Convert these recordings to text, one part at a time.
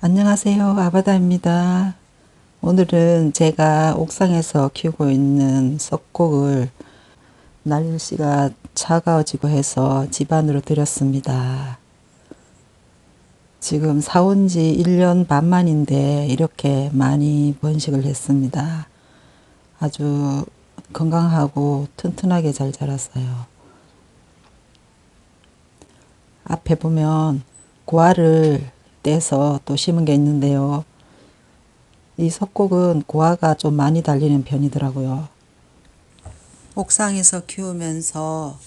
안녕하세요. 아바다입니다. 오늘은 제가 옥상에서 키우고 있는 석곡을 날씨가 차가워지고 해서 집 안으로 들였습니다. 지금 사온 지 1년 반 만인데 이렇게 많이 번식을 했습니다. 아주 건강하고 튼튼하게 잘 자랐어요. 앞에 보면 고아를 떼서 또 심은 게 있는데요. 이 석곡은 고아가 좀 많이 달리는 편이더라고요. 옥상에서 키우면서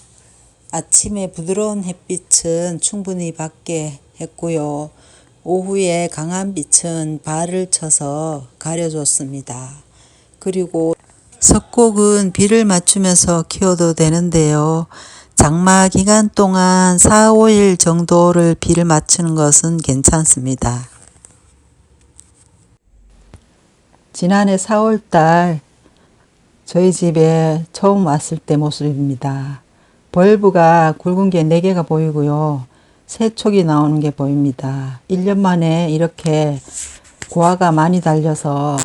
아침에 부드러운 햇빛은 충분히 받게 했고요. 오후에 강한 빛은 발을 쳐서 가려줬습니다. 그리고 석곡은 비를 맞추면서 키워도 되는데요. 장마 기간 동안 4, 5일 정도를 비를 맞추는 것은 괜찮습니다. 지난해 4월달 저희 집에 처음 왔을 때 모습입니다. 벌브가 굵은 게 4개가 보이고요. 새촉이 나오는 게 보입니다. 1년 만에 이렇게 고아가 많이 달려서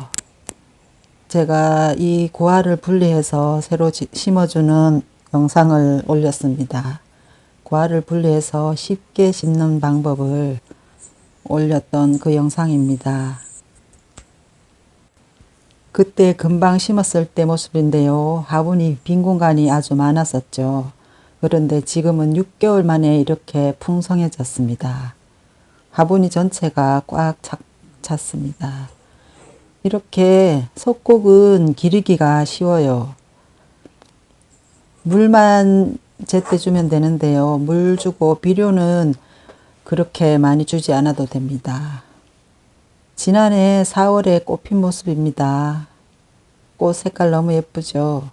제가 이 고아를 분리해서 새로 심어주는 영상을 올렸습니다. 고아를 분리해서 쉽게 심는 방법을 올렸던 그 영상입니다. 그때 금방 심었을 때 모습인데요. 화분이 빈 공간이 아주 많았었죠. 그런데 지금은 6개월 만에 이렇게 풍성해졌습니다. 화분이 전체가 꽉 찼습니다. 이렇게 석곡은 기르기가 쉬워요. 물만 제때 주면 되는데요. 물 주고 비료는 그렇게 많이 주지 않아도 됩니다. 지난해 4월에 꽃핀 모습입니다. 꽃 색깔 너무 예쁘죠?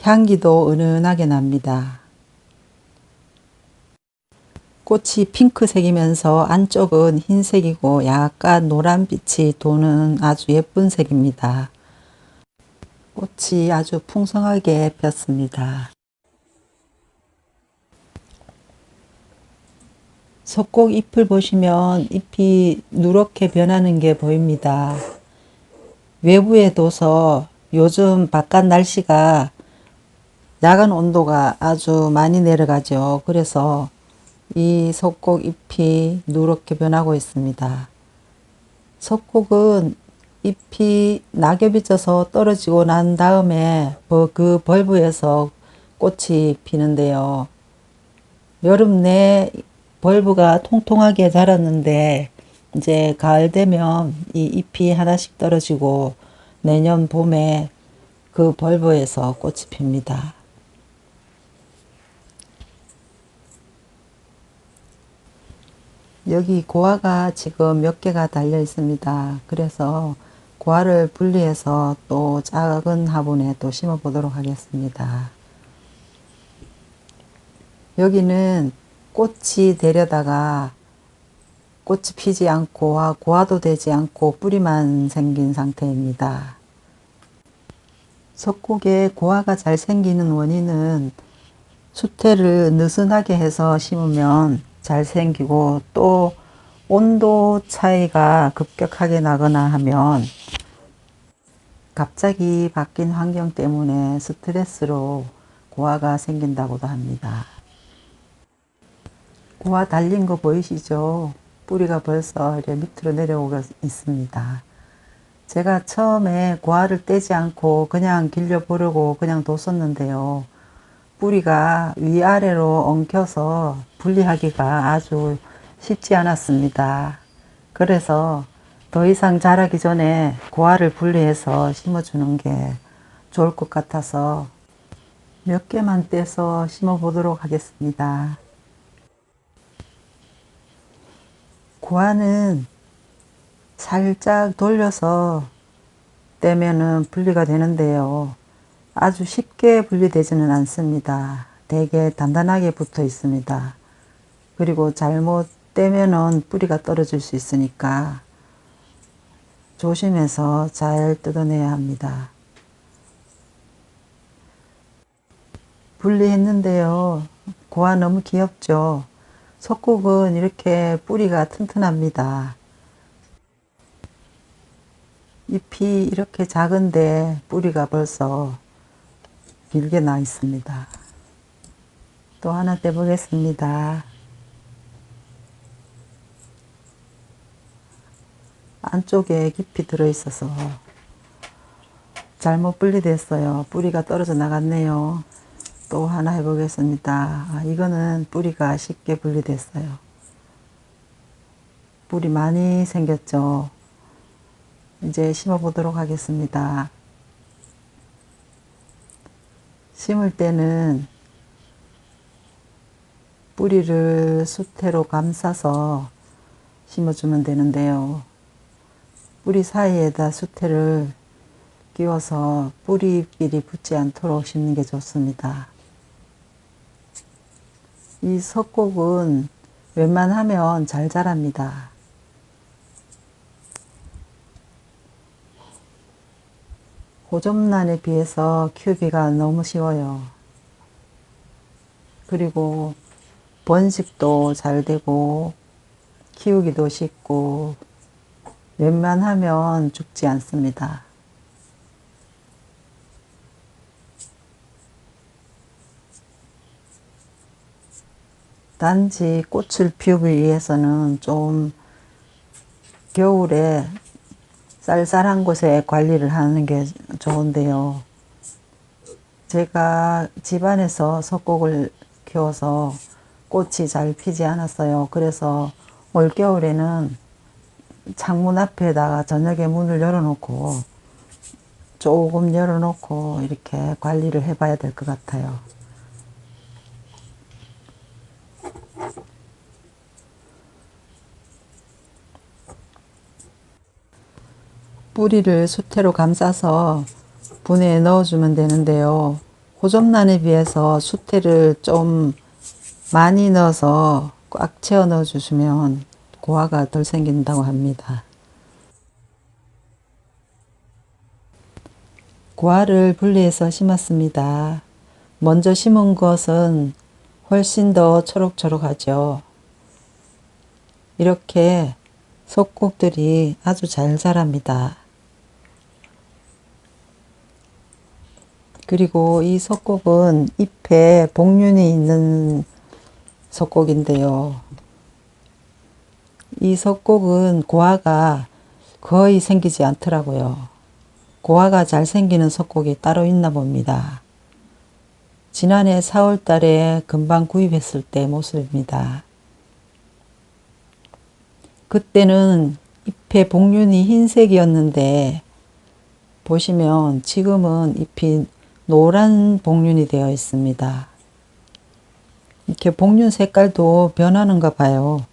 향기도 은은하게 납니다. 꽃이 핑크색이면서 안쪽은 흰색이고 약간 노란빛이 도는 아주 예쁜 색입니다. 꽃이 아주 풍성하게 폈습니다. 석곡 잎을 보시면 잎이 누렇게 변하는 게 보입니다. 외부에 둬서 요즘 바깥 날씨가 야간 온도가 아주 많이 내려가죠. 그래서 이 석곡 잎이 누렇게 변하고 있습니다. 석곡은 잎이 낙엽이 져서 떨어지고 난 다음에 그 벌브에서 꽃이 피는데요. 여름 내 벌브가 통통하게 자랐는데 이제 가을 되면 이 잎이 하나씩 떨어지고 내년 봄에 그 벌브에서 꽃이 핍니다. 여기 고아가 지금 몇 개가 달려 있습니다. 그래서 고아를 분리해서 또 작은 화분에 또 심어 보도록 하겠습니다. 여기는 꽃이 되려다가 꽃이 피지 않고 고아도 되지 않고 뿌리만 생긴 상태입니다. 석곡에 고아가 잘 생기는 원인은 수태를 느슨하게 해서 심으면 잘 생기고 또 온도 차이가 급격하게 나거나 하면 갑자기 바뀐 환경 때문에 스트레스로 고아가 생긴다고도 합니다. 고아 달린 거 보이시죠? 뿌리가 벌써 이렇게 밑으로 내려오고 있습니다. 제가 처음에 고아를 떼지 않고 그냥 길려보려고 그냥 뒀었는데요. 뿌리가 위아래로 엉켜서 분리하기가 아주 쉽지 않았습니다. 그래서 더 이상 자라기 전에 고아를 분리해서 심어주는 게 좋을 것 같아서 몇 개만 떼서 심어 보도록 하겠습니다. 고아는 살짝 돌려서 떼면은 분리가 되는데요. 아주 쉽게 분리되지는 않습니다. 되게 단단하게 붙어 있습니다. 그리고 잘못 떼면은 뿌리가 떨어질 수 있으니까 조심해서 잘 뜯어내야 합니다. 분리했는데요. 고아 너무 귀엽죠? 석곡은 이렇게 뿌리가 튼튼합니다. 잎이 이렇게 작은데 뿌리가 벌써 길게 나 있습니다. 또 하나 떼보겠습니다. 안쪽에 깊이 들어있어서 잘못 분리됐어요. 뿌리가 떨어져 나갔네요. 또 하나 해보겠습니다. 이거는 뿌리가 쉽게 분리됐어요. 뿌리 많이 생겼죠. 이제 심어 보도록 하겠습니다. 심을 때는 뿌리를 수태로 감싸서 심어주면 되는데요. 뿌리 사이에다 수태를 끼워서 뿌리끼리 붙지 않도록 심는 게 좋습니다. 이 석곡은 웬만하면 잘 자랍니다. 호접란에 비해서 키우기가 너무 쉬워요. 그리고 번식도 잘 되고 키우기도 쉽고 웬만하면 죽지 않습니다. 단지 꽃을 피우기 위해서는 좀 겨울에 쌀쌀한 곳에 관리를 하는 게 좋은데요. 제가 집안에서 석곡을 키워서 꽃이 잘 피지 않았어요. 그래서 올겨울에는 창문 앞에다가 저녁에 문을 열어놓고 조금 열어놓고 이렇게 관리를 해봐야 될 것 같아요. 뿌리를 수태로 감싸서 분해에 넣어주면 되는데요. 호접란에 비해서 수태를 좀 많이 넣어서 꽉 채워 넣어주시면 고화가 덜 생긴다고 합니다. 고화를 분리해서 심었습니다. 먼저 심은 것은 훨씬 더 초록초록하죠. 이렇게 석곡들이 아주 잘 자랍니다. 그리고 이 석곡은 잎에 복륜이 있는 석곡인데요. 이 석곡은 고화가 거의 생기지 않더라고요. 고화가 잘 생기는 석곡이 따로 있나 봅니다. 지난해 4월 달에 금방 구입했을 때 모습입니다. 그때는 잎에 복륜이 흰색이었는데 보시면 지금은 잎이 노란 복륜이 되어 있습니다. 이렇게 복륜 색깔도 변하는가 봐요.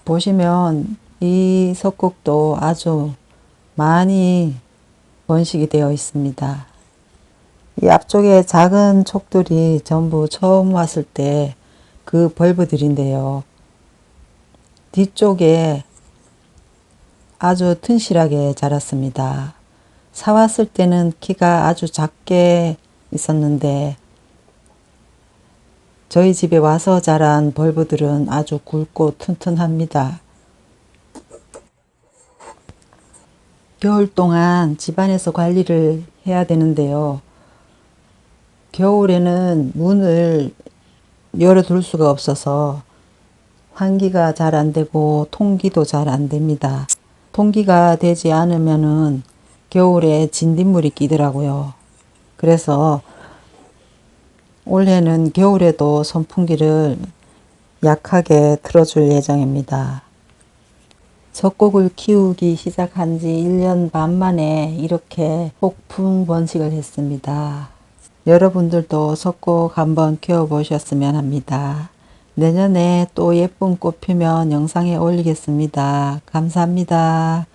보시면 이 석곡도 아주 많이 번식이 되어 있습니다. 이 앞쪽에 작은 촉들이 전부 처음 왔을 때 그 벌브들인데요. 뒤쪽에 아주 튼실하게 자랐습니다. 사왔을 때는 키가 아주 작게 있었는데 저희 집에 와서 자란 벌브들은 아주 굵고 튼튼합니다. 겨울 동안 집안에서 관리를 해야 되는데요. 겨울에는 문을 열어둘 수가 없어서 환기가 잘 안 되고 통기도 잘 안 됩니다. 통기가 되지 않으면은 겨울에 진딧물이 끼더라고요. 그래서 올해는 겨울에도 선풍기를 약하게 틀어줄 예정입니다. 석곡을 키우기 시작한 지 1년 반 만에 이렇게 폭풍 번식을 했습니다. 여러분들도 석곡 한번 키워보셨으면 합니다. 내년에 또 예쁜 꽃 피면 영상에 올리겠습니다. 감사합니다.